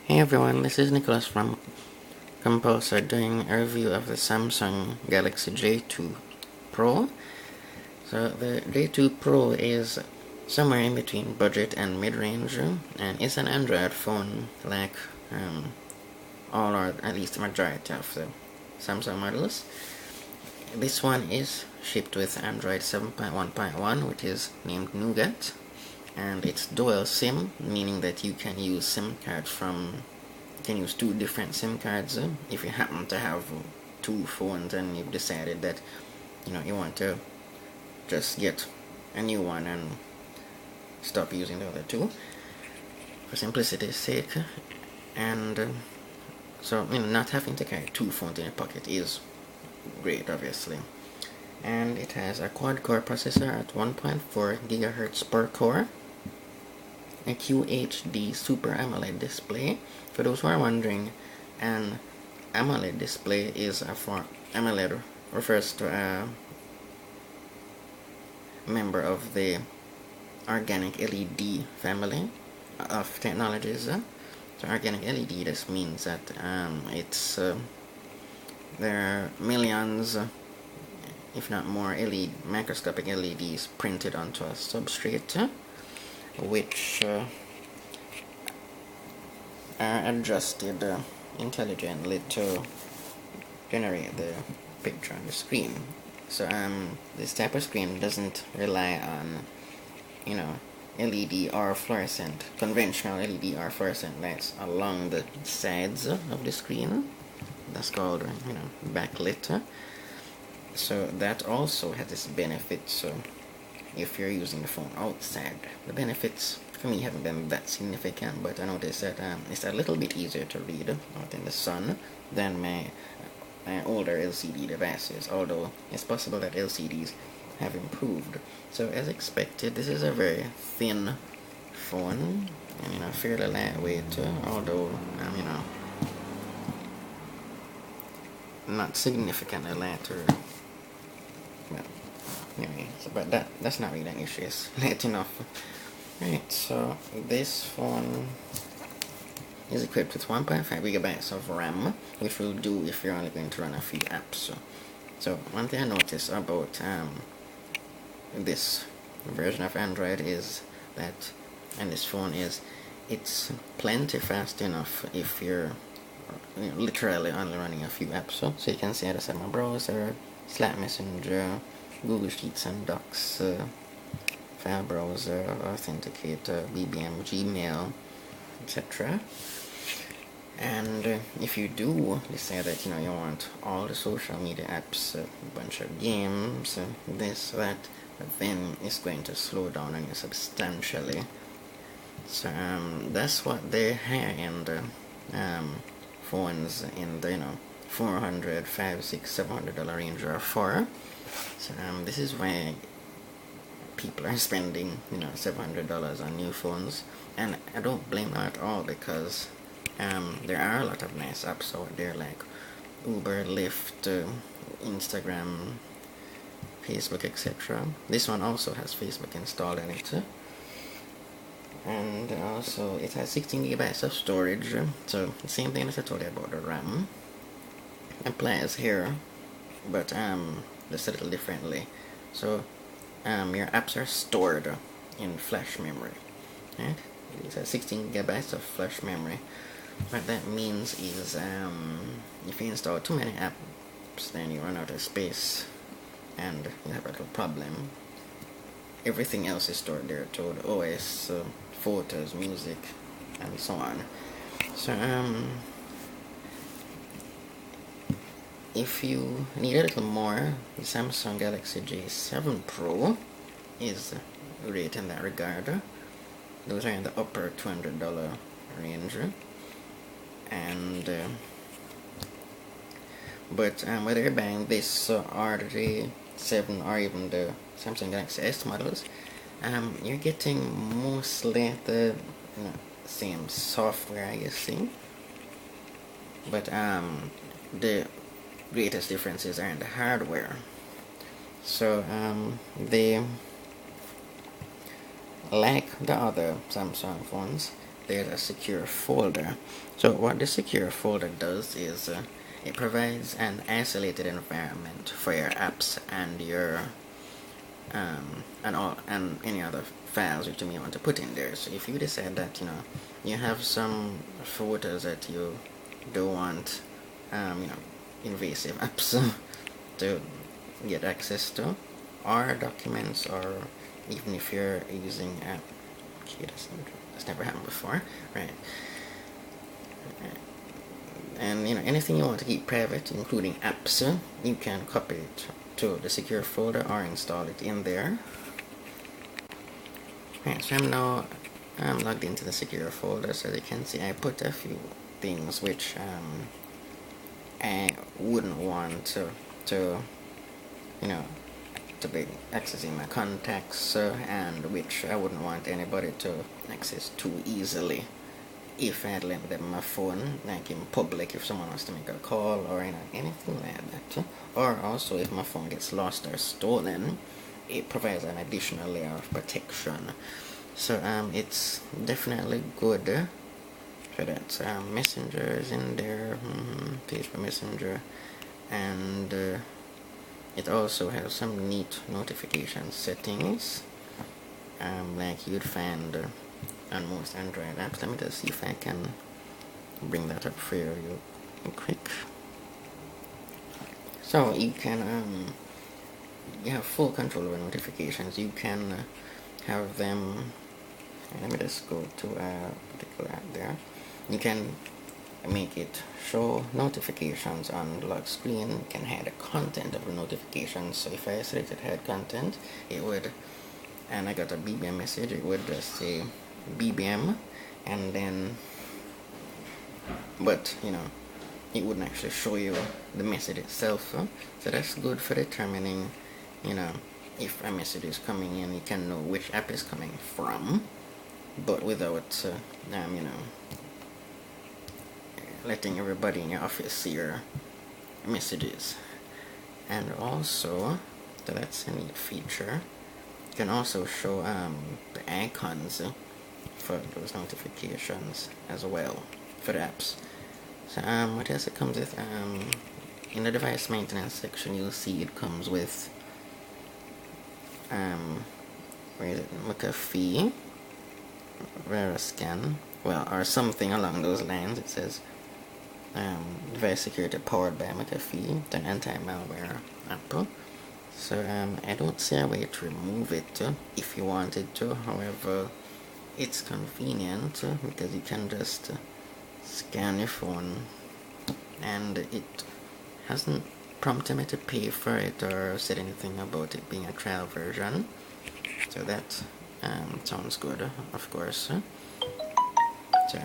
Hey everyone, this is Nicholas from Composer doing a review of the Samsung Galaxy J2 Pro. So the J2 Pro is somewhere in between budget and mid-range, and it's an Android phone like all or at least the majority of the Samsung models. This one is shipped with Android 7.1.1, which is named Nougat, and it's dual SIM, meaning that you can use SIM cards you can use two different SIM cards if you happen to have two phones and you've decided that you want to just get a new one and stop using the other two for simplicity's sake. And so not having to carry two phones in your pocket is great, obviously. And it has a quad-core processor at 1.4 GHz per core, a QHD Super AMOLED display. For those who are wondering, an AMOLED display is AMOLED refers to a member of the organic LED family of technologies. So organic LED, this means that there are millions, if not more, microscopic LEDs printed onto a substrate, which are adjusted intelligently to generate the picture on the screen. So this type of screen doesn't rely on LED or fluorescent, conventional LED or fluorescent lights along the sides of the screen. That's called backlit. So that also has its benefits. So if you're using the phone outside, the benefits for me haven't been that significant, but I noticed that it's a little bit easier to read out in the sun than my older LCD devices, although it's possible that LCDs have improved. So as expected, this is a very thin phone and fairly lightweight, although not significantly lighter. Well, anyway, but that's not really an issue. It's light enough. Right, so this phone is equipped with 1.5 gigabytes of RAM, which will do if you're only going to run a few apps. So one thing I noticed about this version of Android is that, and this phone is, it's plenty fast enough if you're literally only running a few apps. So you can see I just have my browser, Slack Messenger, Google Sheets and Docs, File Browser, Authenticator, BBM, Gmail, etc. And if you do decide that you want all the social media apps, a bunch of games, this, that, then it's going to slow down on you substantially. So that's what the high-end phones in the $400, $500, $600, $700 range are for. So this is why people are spending $700 on new phones, and I don't blame them at all, because there are a lot of nice apps out there like Uber, Lyft, Instagram, Facebook, etc. This one also has Facebook installed in it, and also it has 16 gigabytes of storage. So the same thing as I told you about the RAM applies here, but just a little differently. So your apps are stored in flash memory, right? It has 16 gigabytes of flash memory. What that means is if you install too many apps, then you run out of space and you have a little problem. Everything else is stored there too, the OS, photos, music, and so on. So if you need a little more, the Samsung Galaxy J7 Pro is great in that regard. Those are in the upper $200 range. And but whether you're buying this or the 7 or even the Samsung Galaxy S models, you're getting mostly the same software, I guess, but the greatest differences are in the hardware. So like the other Samsung phones, there's a secure folder. So what the secure folder does is it provides an isolated environment for your apps and your and any other files which you may want to put in there. So if you decide that you have some photos that you don't want invasive apps to get access to, or documents, or even if you're using okay, that's never happened before, right? And anything you want to keep private, including apps, you can copy it to the secure folder or install it in there. Right, so I'm logged into the secure folder. So as you can see, I put a few things which I wouldn't want to be accessing my contacts, and which I wouldn't want anybody to access too easily if I had left them my phone, like in public, if someone wants to make a call or anything like that. Or also if my phone gets lost or stolen, it provides an additional layer of protection. So it's definitely good for that. Messenger is in there, Facebook Messenger, and it also has some neat notification settings, like you'd find on most Android apps. Let me just see if I can bring that up for you real quick. So you can you have full control over notifications. You can have them. Let me just go to a particular app there. You can make it show notifications on the lock screen. You can hide the content of the notifications. So if I selected hide content, it would, and I got a BBM message, it would just say BBM, and then, but it wouldn't actually show you the message itself. So that's good for determining if a message is coming in, you can know which app is coming from, but without letting everybody in your office see your messages. And also, so that's a neat feature. You can also show the icons for those notifications as well for the apps. So what else it comes with? In the device maintenance section, you'll see it comes with where is it? McAfee, Veriscan, well, or something along those lines. It says device security powered by McAfee, the anti-malware app. So I don't see a way to remove it if you wanted to. However, it's convenient because you can just scan your phone, and it hasn't prompted me to pay for it or said anything about it being a trial version. So that sounds good, of course. So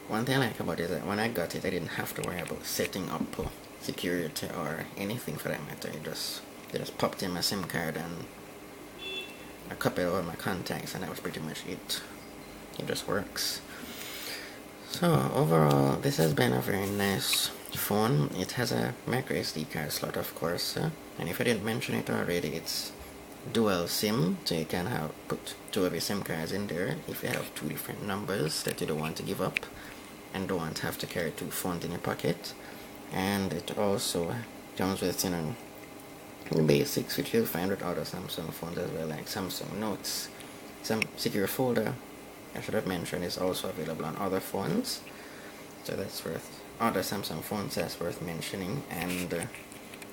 one thing I like about it is that when I got it, I didn't have to worry about setting up security or anything for that matter. They just popped in my SIM card and I copied all my contacts, and that was pretty much it. It just works. So overall, this has been a very nice phone. It has a micro SD card slot, of course, and if I didn't mention it already, it's dual SIM, so you can put two of your SIM cards in there if you have two different numbers that you don't want to give up and don't want to have to carry two phones in your pocket. And it also comes with the basics which you'll find with other Samsung phones as well, like Samsung Notes. Some secure folder, I should have mentioned, is also available on other phones, so that's other Samsung phones, that's worth mentioning. And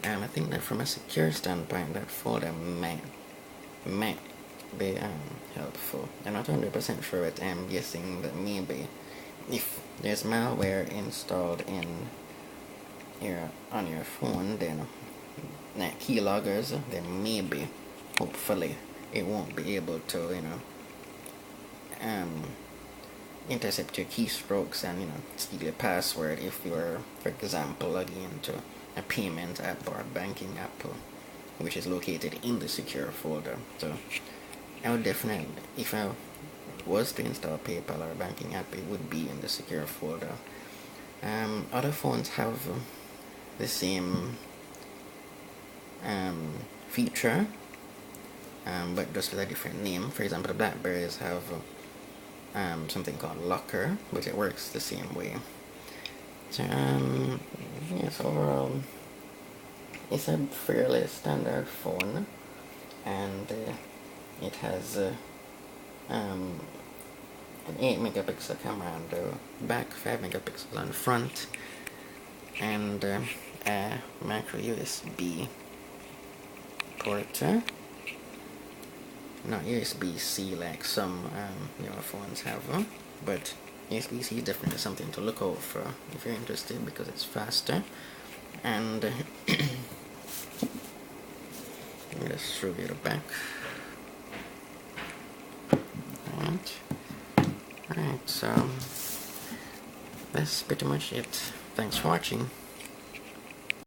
I think that from a secure standpoint, that folder might be helpful. I'm not 100% sure, but I'm guessing that maybe if there's malware installed on your phone, then like keyloggers, then maybe, hopefully, it won't be able to intercept your keystrokes and steal your password if you're, for example, logging into a payment app or a banking app which is located in the secure folder. So I would definitely, if I was to install PayPal or a banking app, it would be in the secure folder. Other phones have the same feature, but just with a different name. For example, the Blackberries have something called locker, but it works the same way. So yes, overall it's a fairly standard phone, and it has an 8 megapixel camera on the back, 5 megapixels on the front, and a micro USB port, not USB-C like some newer phones have, but USB-C is definitely something to look out for if you're interested, because it's faster. And let me just show you the back. Alright, so that's pretty much it. Thanks for watching.